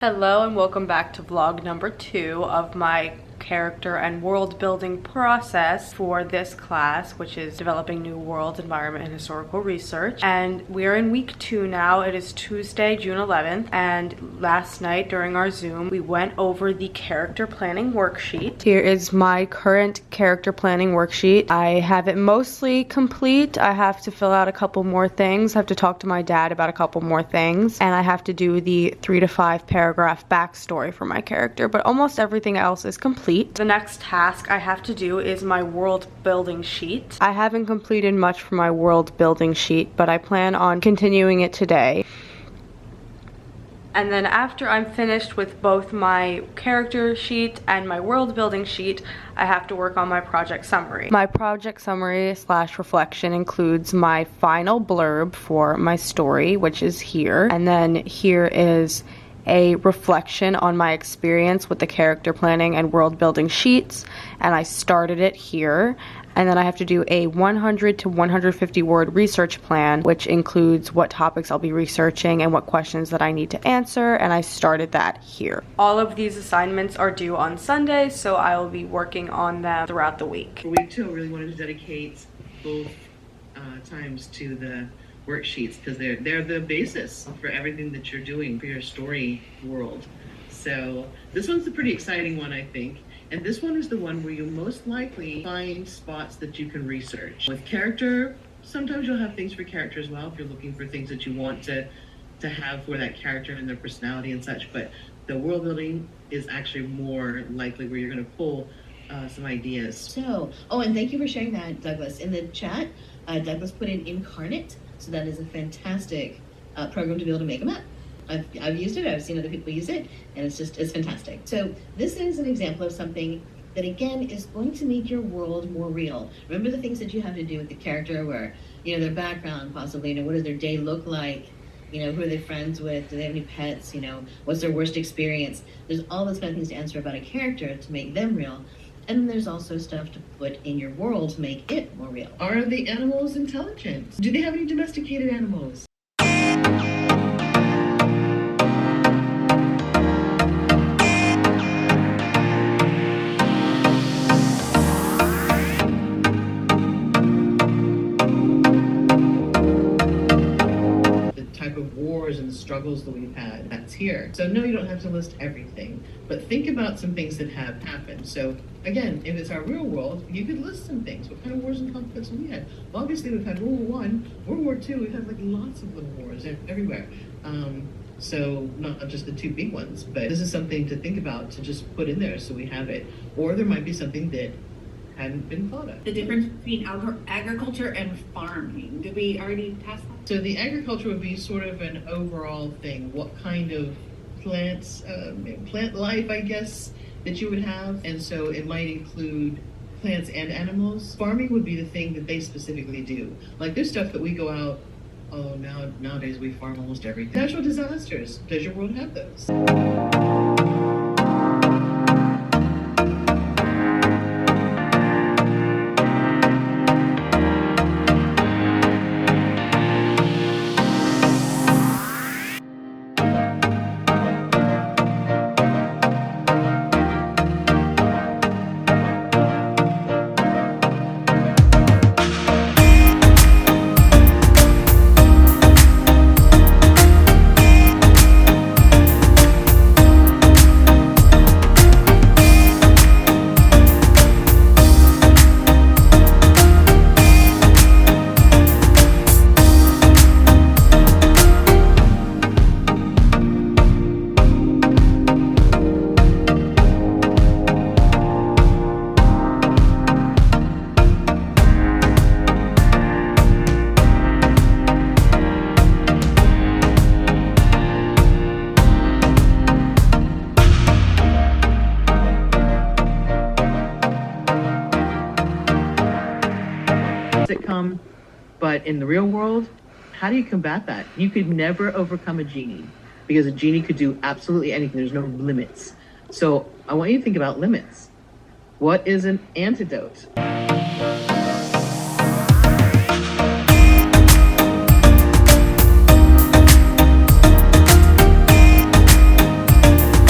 Hello and welcome back to vlog number 2 of my character and world building process for this class, which is developing new world, environment, and historical research. And we're in week 2 now. It is Tuesday, June 11th, and last night during our Zoom we went over the character planning worksheet. Here is my current character planning worksheet. I have it mostly complete. I have to fill out a couple more things. I have to talk to my dad about a couple more things, and I have to do the 3 to 5 paragraph backstory for my character, but almost everything else is complete. The next task I have to do is my world building sheet. I haven't completed much for my world building sheet, but I plan on continuing it today. And then after I'm finished with both my character sheet and my world building sheet, I have to work on my project summary. My project summary / reflection includes my final blurb for my story, which is here. And then here is a reflection on my experience with the character planning and world building sheets, and I started it here. And then I have to do a 100 to 150 word research plan, which includes what topics I'll be researching and what questions that I need to answer, and I started that here. All of these assignments are due on Sunday, so I will be working on them throughout the week. For week 2, I really wanted to dedicate both times to the worksheets because they're the basis for everything that you're doing for your story world. So this one's a pretty exciting one, I think. And this one is the one where you'll most likely find spots that you can research. With character, sometimes you'll have things for character as well if you're looking for things that you want to have for that character and their personality and such. But the world building is actually more likely where you're going to pull some ideas. So, and thank you for sharing that, Douglas. In the chat, Douglas put in Incarnate. So that is a fantastic program to be able to make a map. I've used it, I've seen other people use it, and it's fantastic. So this is an example of something that, again, is going to make your world more real. Remember the things that you have to do with the character where, their background possibly, what does their day look like? Who are they friends with? Do they have any pets? What's their worst experience? There's all those kind of things to answer about a character to make them real. And then there's also stuff to put in your world to make it more real. Are the animals intelligent? Do they have any domesticated animals? And the struggles that we've had, that's here. So no, you don't have to list everything, but think about some things that have happened. So again, if it's our real world, you could list some things. What kind of wars and conflicts have we had? Well, obviously we've had World War I, World War II, we've had lots of little wars everywhere. So not just the 2 big ones, but this is something to think about, to just put in there so we have it. Or there might be something that hadn't been thought of. The difference between agriculture and farming. Did we already pass that? So the agriculture would be sort of an overall thing. What kind of plants, plant life, I guess, that you would have. And so it might include plants and animals. Farming would be the thing that they specifically do. There's stuff that we go out, nowadays we farm almost everything. Natural disasters. Does your world have those? But in the real world, how do you combat that? You could never overcome a genie because a genie could do absolutely anything. There's no limits. So I want you to think about limits. What is an antidote?